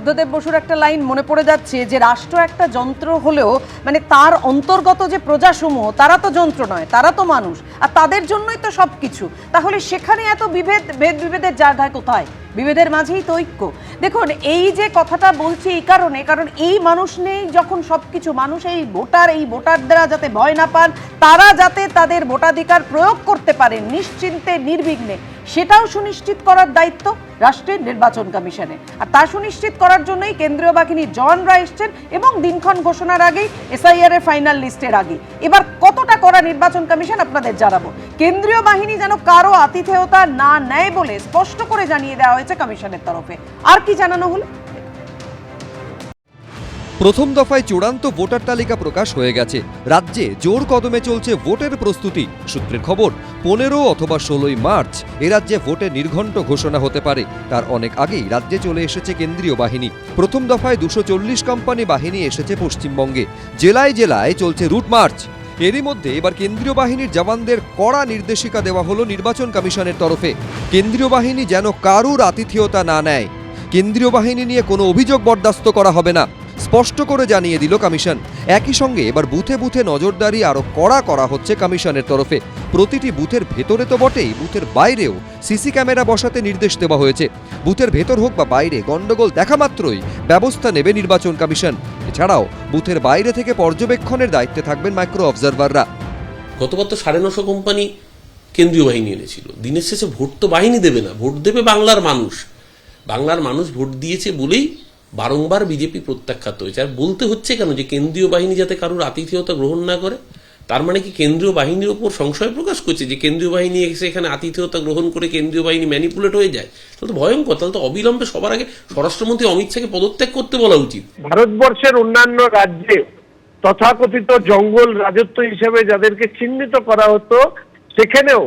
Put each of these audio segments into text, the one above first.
বুদ্ধদেব বসুর একটা লাইন মনে পড়ে যাচ্ছে যে রাষ্ট্র একটা যন্ত্র হলেও মানে তার অন্তর্গত যে প্রজাসমূহ তারা তো যন্ত্র নয়, তারা তো মানুষ, আর তাদের জন্যই তো সবকিছু। তাহলে সেখানে এত বিভেদের জায়গায় কোথায়? বিভেদের মাঝেই তো ঐক্য। দেখুন, এই যে কথাটা বলছি এই কারণে, কারণ এই মানুষ নেই যখন সবকিছু, মানুষ এই ভোটাররা যাতে ভয় না পান, তারা যাতে তাদের ভোটাধিকার প্রয়োগ করতে পারেন নিশ্চিন্তে নির্বিঘ্নে, সেটাও সুনিশ্চিত করার দায়িত্ব রাষ্ট্রের নির্বাচন কমিশনের। আর তা সুনিশ্চিত করার জন্যই কেন্দ্রীয় বাহিনীর জওয়ানরা এসছেন এবং দিনক্ষণ ঘোষণার আগেই এসআইআর এর ফাইনাল লিস্টের আগে। এবার কতটা করা নির্বাচন কমিশন আপনাদের জানাবো। কেন্দ্রীয় বাহিনী যেন কারো আতিথেয়তা না নেয় বলে স্পষ্ট করে জানিয়ে দেওয়া হয়েছে কমিশনের তরফে। আর কি জানানো হলো? প্রথম দফায় চূড়ান্ত ভোটার তালিকা প্রকাশ হয়ে গেছে। রাজ্যে জোর কদমে চলছে ভোটের প্রস্তুতি। সূত্রের খবর, 15 অথবা 16 মার্চ এ রাজ্যে ভোটের নির্ঘণ্ট ঘোষণা হতে পারে। তার অনেক আগেই রাজ্যে চলে এসেছে কেন্দ্রীয় বাহিনী। প্রথম দফায় 240 কোম্পানি বাহিনী এসেছে পশ্চিমবঙ্গে। জেলায় জেলায় চলছে রুট মার্চ। এরই মধ্যে এবার কেন্দ্রীয় বাহিনীর জওয়ানদের কড়া নির্দেশিকা দেওয়া হলো নির্বাচন কমিশনের তরফে। কেন্দ্রীয় বাহিনী যেন কারুর আতিথেয়তা না নেয়। কেন্দ্রীয় বাহিনী নিয়ে কোনো অভিযোগ বরদাস্ত করা হবে না, স্পষ্ট করে জানিয়ে দিল কমিশন। একই সঙ্গে এবার বুথে বুথে নজরদারি আরও কড়া করা হচ্ছে কমিশনের তরফে। প্রতিটি বুথের ভেতরে তো বটেই, বুথের বাইরেও সিসি ক্যামেরা বসাতে নির্দেশ দেওয়া হয়েছে। বুথের ভেতর হোক বা বাইরে গন্ডগোল দেখা মাত্রই ব্যবস্থা নেবে নির্বাচন কমিশন। এছাড়াও বুথের বাইরে থেকে পর্যবেক্ষণের দায়িত্বে থাকবেন মাইক্রো অবজারভাররা। গতবার তো 950 কোম্পানি কেন্দ্রীয় বাহিনী এনেছিল। দিনের শেষে ভোট তো বাহিনী দেবে না, ভোট দেবে বাংলার মানুষ। বাংলার মানুষ ভোট দিয়েছে বলেই বারংবার বিজেপি প্রত্যাখ্যাত হয়েছে। আর বলতে হচ্ছে কেন যে কেন্দ্রীয় বাহিনী যাতে কারোর আতিথেয়তা গ্রহণ না করে? তার মানে কি কেন্দ্রীয় বাহিনীর ওপর সংশয় প্রকাশ করছে যে কেন্দ্রীয় বাহিনী এসে এখানে আতিথেয়তা গ্রহণ করে কেন্দ্রীয় বাহিনী ম্যানিপুলেট হয়ে যায়? তাহলে তো ভয়ঙ্কর। তাহলে তো অবিলম্বে সবার আগে স্বরাষ্ট্রমন্ত্রী অমিত শাহকে পদত্যাগ করতে বলা উচিত। ভারতবর্ষের অন্যান্য রাজ্যে তথাকথিত জঙ্গল রাজত্ব হিসেবে যাদেরকে চিহ্নিত করা হতো, সেখানেও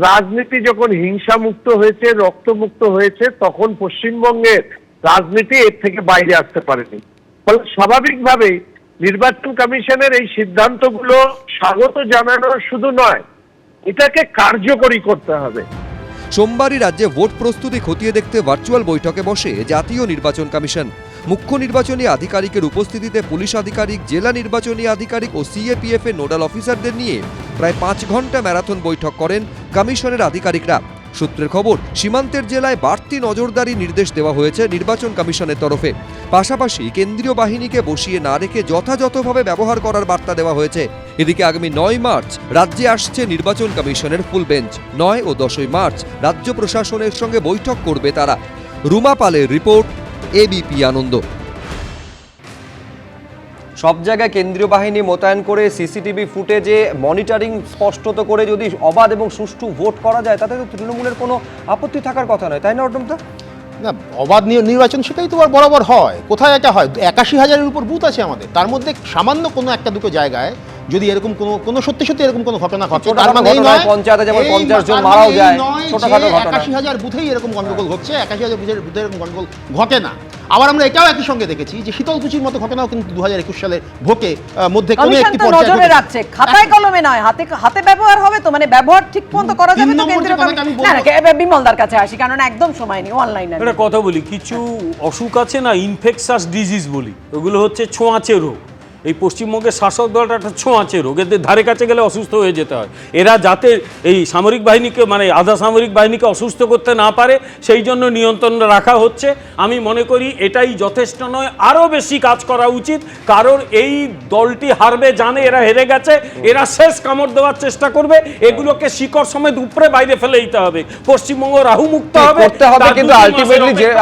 রাজনীতি যখন হিংসামুক্ত হয়েছে, রক্তমুক্ত হয়েছে, তখন পশ্চিমবঙ্গের রাজনীতি এর থেকে বাইরে আসতে পারেনি। ফলে স্বাভাবিকভাবেই নির্বাচন কমিশনের এই সিদ্ধান্তগুলো স্বাগত জানানো শুধু নয়, এটাকে কার্যকরী করতে হবে। সোমবারই রাজ্যে ভোট প্রস্তুতি খতিয়ে দেখতে ভার্চুয়াল বৈঠকে বসে জাতীয় নির্বাচন কমিশন। মুখ্য নির্বাচনী আধিকারিকের উপস্থিতিতে পুলিশ আধিকারিক, জেলা নির্বাচনী আধিকারিক ও সিএপিএফ এর নোডাল অফিসারদের নিয়ে প্রায় 5 ঘন্টা ম্যারাথন বৈঠক করেন কমিশনের আধিকারিকরা। সূত্রের খবর, সীমান্তের জেলায় বাড়তি নজরদারি নির্দেশ দেওয়া হয়েছে নির্বাচন কমিশনের তরফে। পাশাপাশি কেন্দ্রীয় বাহিনীকে বসিয়ে না রেখে যথাযথভাবে ব্যবহার করার বার্তা দেওয়া হয়েছে। এদিকে আগামী 9 মার্চ রাজ্যে আসছে নির্বাচন কমিশনের ফুল বেঞ্চ। 9 ও 10 মার্চ রাজ্য প্রশাসনের সঙ্গে বৈঠক করবে তারা। রুমা পালের রিপোর্ট, এবিপি আনন্দ। সব জায়গায় কেন্দ্রীয় বাহিনী মোতায়েন করে সিসিটিভি ফুটেজে মনিটরিং স্পষ্টত করে যদি অবাধ এবং সুষ্ঠু ভোট করা যায়, তাতে তো তৃণমূলের কোনো আপত্তি থাকার কথা নয়, তাই না অর্ণবদা? না, অবাধ নির্বাচন সেটাই তো আর বরাবর হয়। কোথায় এটা হয়? 81,000-এর উপর বুথ আছে আমাদের, তার মধ্যে সামান্য কোনো একটা দুটো জায়গায় যদি এরকম কোনো সত্যি এরকম কোনো ঘটনা ঘটে, তার মানে এই নয় পঞ্চায়েতে যেমন 50 জন মারাও যায়, ছোটখাটো ঘটনা। 81,000 বুথেই এরকম গন্ডগোল ঘটছে, 81,000 বুথে এরকম গন্ডগোল ঘটে না। আবার আমরা এটাও একই সঙ্গে দেখেছি যে শীতলকুচির মতো ঘটনাও কিন্তু 2021 সালের ভোটে মধ্যে কোনো একটি পর্যায়ে নজরে রাখছে, খাতায় কলমে নয়, হাতে ব্যবহার হবে তো, মানে ব্যবহার ঠিকমতো করা যাবে তো কেন্দ্রীয় কমিশন। না, বিমলদার কাছে আসি, কারণ একদম সময় নেই, অনলাইনে একটা কথা বলি, কিছু অসুখ আছে না, ইনফেকশাস ডিজিজ বলি, ওগুলো হচ্ছে ছোঁয়াচে রোগ। এই পশ্চিমবঙ্গের শাসক দলটা একটা ছোঁয়াচে রোগ, এদের ধারে কাছে গেলে অসুস্থ হয়ে যেতে হয়। এরা যাতে এই সামরিক বাহিনীকে, মানে আধা সামরিক বাহিনীকে অসুস্থ করতে না পারে, সেই জন্য নিয়ন্ত্রণ রাখা হচ্ছে। আমি মনে করি এটাই যথেষ্ট নয়, আরও বেশি কাজ করা উচিত। কারণ এই দলটি হারবে জানে, এরা হেরে গেছে, এরা শেষ কামড় দেওয়ার চেষ্টা করবে। এগুলোকে শিকড় সমেত উপরে বাইরে ফেলে দিতে হবে। পশ্চিমবঙ্গ রাহু মুক্ত হবে, কিন্তু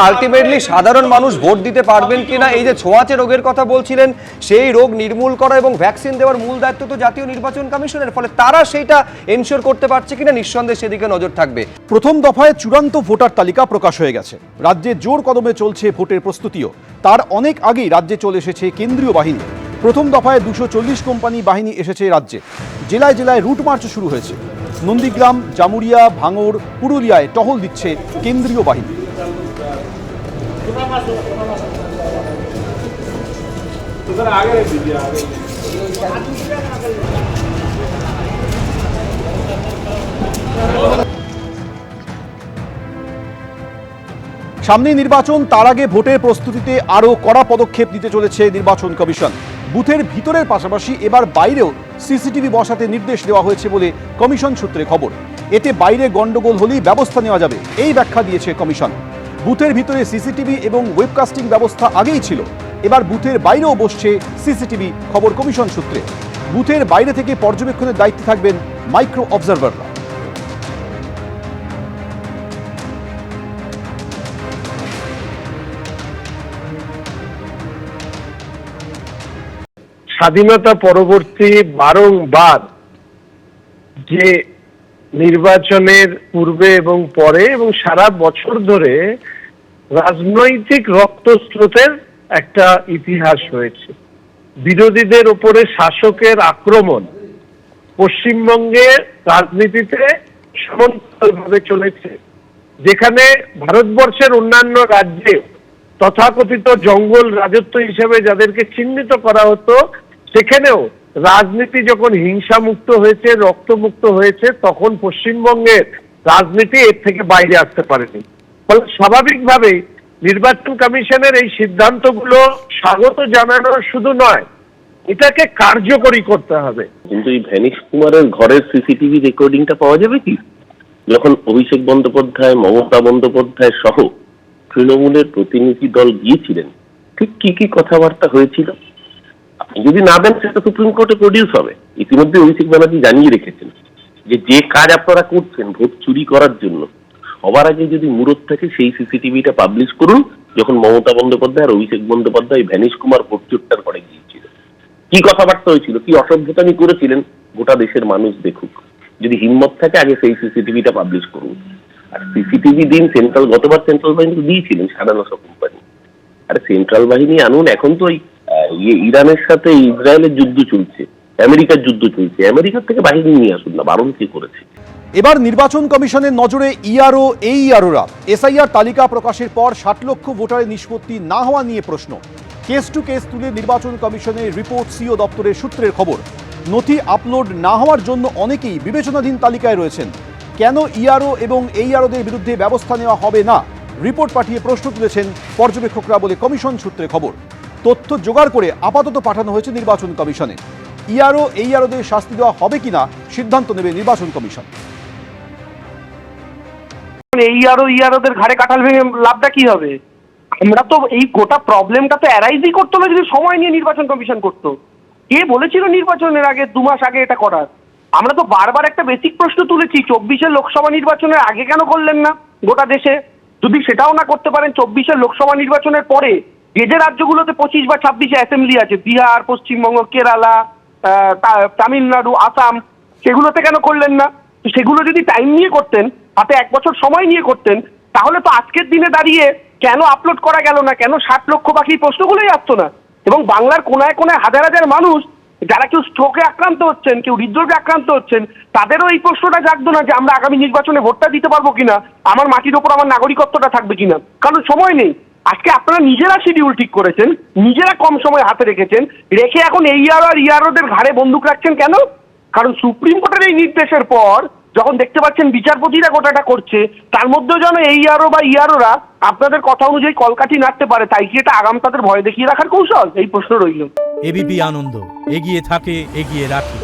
আলটিমেটলি সাধারণ মানুষ ভোট দিতে পারবেন কিনা, এই যে ছোঁয়াচে রোগের কথা বলছিলেন, সেই রোগ নির্মূল করা এবং ভ্যাকসিন দেওয়ার মূল দায়িত্ব তো জাতীয় নির্বাচন কমিশনের। ফলে তারা সেইটা এনশিওর করতে পারছে কিনা, নিঃসন্দেহে সেদিকে নজর থাকবে। প্রথম দফায় চূড়ান্ত ভোটার তালিকা প্রকাশ হয়ে গেছে। রাজ্যে জোর কদমে চলছে ভোটের প্রস্তুতিও। তার অনেক আগেই রাজ্যে চলে এসেছে কেন্দ্রীয় বাহিনী। প্রথম দফায় 240 কোম্পানি বাহিনী এসেছে রাজ্যে। জেলায় জেলায় রুট মার্চ শুরু হয়েছে। নন্দীগ্রাম, জামুরিয়া, ভাঙড়, পুরুলিয়ায় টহল দিচ্ছে কেন্দ্রীয় বাহিনী। সামনেই নির্বাচন, তার আগে ভোটের প্রস্তুতিতে আরও কড়া পদক্ষেপ নিতে চলেছে নির্বাচন কমিশন। বুথের ভিতরের পাশাপাশি এবার বাইরেও সিসিটিভি বসাতে নির্দেশ দেওয়া হয়েছে বলে কমিশন সূত্রে খবর। এতে বাইরে গন্ডগোল হলেই ব্যবস্থা নেওয়া যাবে, এই ব্যাখ্যা দিয়েছে কমিশন। বুথের ভিতরে সিসিটিভি এবং ওয়েবকাস্টিং ব্যবস্থা আগেই ছিল, এবার বুথের বাইরেও বসছে সিসিটিভি, খবর কমিশন সূত্রে। বুথের বাইরে থেকে পর্যবেক্ষণের দায়িত্বে থাকবেন মাইক্রো অবজারভাররা। স্বাধীনতা পরবর্তী বারংবার যে নির্বাচনের পূর্বে এবং পরে এবং সারা বছর ধরে রাজনৈতিক রক্তস্রোতের একটা ইতিহাস হয়েছে। বিরোধীদের উপরে শাসকের আক্রমণ পশ্চিমবঙ্গে রাজনীতিতে সমান্তরালভাবে চলেছে, যেখানে ভারতবর্ষের অন্যান্য রাজ্যে তথাকথিত জঙ্গল রাজত্ব হিসেবে যাদেরকে চিহ্নিত করা হতো, সেখানেও রাজনীতি যখন হিংসামুক্ত হয়েছে, রক্তমুক্ত হয়েছে, তখন পশ্চিমবঙ্গের রাজনীতি এর থেকে বাইরে আসতে পারেনি। ফলে স্বাভাবিকভাবেই নির্বাচন কমিশনের এই সিদ্ধান্তগুলো স্বাগত জানানো শুধু নয়, এটাকে কার্যকরী করতে হবে। কিন্তু এই ভ্যানিশ কুমারের ঘরের সিসিটিভি রেকর্ডিংটা পাওয়া যাবে কি? যখন অভিষেক বন্দ্যোপাধ্যায়, মমতা বন্দ্যোপাধ্যায় সহ তৃণমূলের প্রতিনিধি দল গিয়েছিলেন, ঠিক কি কি কথাবার্তা হয়েছিল? আপনি যদি না দেন সেটা সুপ্রিম কোর্টে প্রডিউস হবে। ইতিমধ্যে অভিষেক ব্যানার্জি জানিয়ে রেখেছেন যে কাজ আপনারা করছেন ভোট চুরি করার জন্য, সবার আগে যদি মুরত থাকে সেই সিসিটিভিটা পাবলিশ করুন। যখন মমতা বন্দ্যোপাধ্যায় আর অভিষেক বন্দ্যোপাধ্যায় ভ্যানিশ কুমার ভোট চোরটার ঘরে গিয়েছিল, কি কথাবার্তা হয়েছিল, কি অসভ্যতামি করেছিলেন, গোটা দেশের মানুষ দেখুক। যদি হিম্মত থাকে আগে সেই সিসিটিভিটা পাবলিশ করুন। আর সিসিটিভি দিন গতবার সেন্ট্রাল বাহিনী দিয়েছিলেন 950 কোম্পানি। আর সেন্ট্রাল বাহিনী আনুন। এখন তো ইরানের সাথে ইসরায়েলের যুদ্ধ চলছে, আমেরিকার যুদ্ধ চলছে, আমেরিকার থেকে বাহিনী নিয়ে আসুন না, বারণ কে করেছে? এবার নির্বাচন কমিশনের নজরে ইআরও, এইআরওরা। এসআইআর তালিকা প্রকাশের পর 60 লক্ষ ভোটারের নিষ্পত্তি না হওয়া নিয়ে প্রশ্ন। কেস টু কেস তুলে নির্বাচন কমিশনের রিপোর্ট সিও দপ্তরের সূত্রের খবর। নথি আপলোড না হওয়ার জন্য অনেকেই বিবেচনাধীন তালিকায় রয়েছেন। কেন ইআরও এবং এইআরওদের বিরুদ্ধে ব্যবস্থা নেওয়া হবে না, রিপোর্ট পাঠিয়ে প্রশ্ন তুলেছেন পর্যবেক্ষকরা বলে কমিশন সূত্রে খবর। তথ্য জোগাড় করে আপাতত পাঠানো হয়েছে নির্বাচন কমিশনে। ইআরও, এইআরওদের শাস্তি দেওয়া হবে কিনা সিদ্ধান্ত নেবে নির্বাচন কমিশন। এইআরওদের ঘাড়ে কাঁঠাল ভেঙে লাভটা কি হবে? আমরা তো এই গোটা প্রবলেমটা তো অ্যারাইজই করতো না যদি সময় নিয়ে নির্বাচন কমিশন করতো। কে বলেছিল নির্বাচনের আগে 2 মাস আগে এটা করার? আমরা তো বারবার একটা বেসিক প্রশ্ন তুলেছি, 24-এর লোকসভা নির্বাচনের আগে কেন করলেন না গোটা দেশে? যদি সেটাও না করতে পারেন 24-এর লোকসভা নির্বাচনের পরে যে রাজ্যগুলোতে 25 বা 26-এ অ্যাসেম্বলি আছে, বিহার, পশ্চিমবঙ্গ, কেরালা, তামিলনাড়ু, আসাম, সেগুলোতে কেন করলেন না? তো সেগুলো যদি টাইম নিয়ে করতেন, হাতে 1 বছর সময় নিয়ে করতেন, তাহলে তো আজকের দিনে দাঁড়িয়ে কেন আপলোড করা গেল না, কেন 60 লক্ষ বাকি প্রশ্নগুলোই আসতো না। এবং বাংলার কোনায় কোনায় হাজার হাজার মানুষ যারা কেউ স্ট্রোকে আক্রান্ত হচ্ছেন, কেউ হৃদরোগে আক্রান্ত হচ্ছেন, তাদেরও এই প্রশ্নটা জাগতো না যে আমরা আগামী নির্বাচনে ভোটটা দিতে পারবো কিনা, আমার মাটির ওপর আমার নাগরিকত্বটা থাকবে কিনা। কারণ সময় নেই। আজকে আপনারা নিজেরা শিডিউল ঠিক করেছেন, নিজেরা কম সময় হাতে রেখেছেন, রেখে এখন এইআরও আর ইআরওদের ঘাড়ে বন্দুক রাখছেন কেন? কারণ সুপ্রিম কোর্টের এই নির্দেশের পর যখন দেখতে পাচ্ছেন বিচারপতিরা গোটাটা করছে, তার মধ্যেও যেন এইআরও বা ইআরওরা আপনাদের কথা অনুযায়ী কলকাঠি নাড়তে পারে, তাই কি এটা আগাম তাদের ভয় দেখিয়ে রাখার কৌশল? এই প্রশ্ন রইল। এবিপি আনন্দ, এগিয়ে থাকে, এগিয়ে রাখে।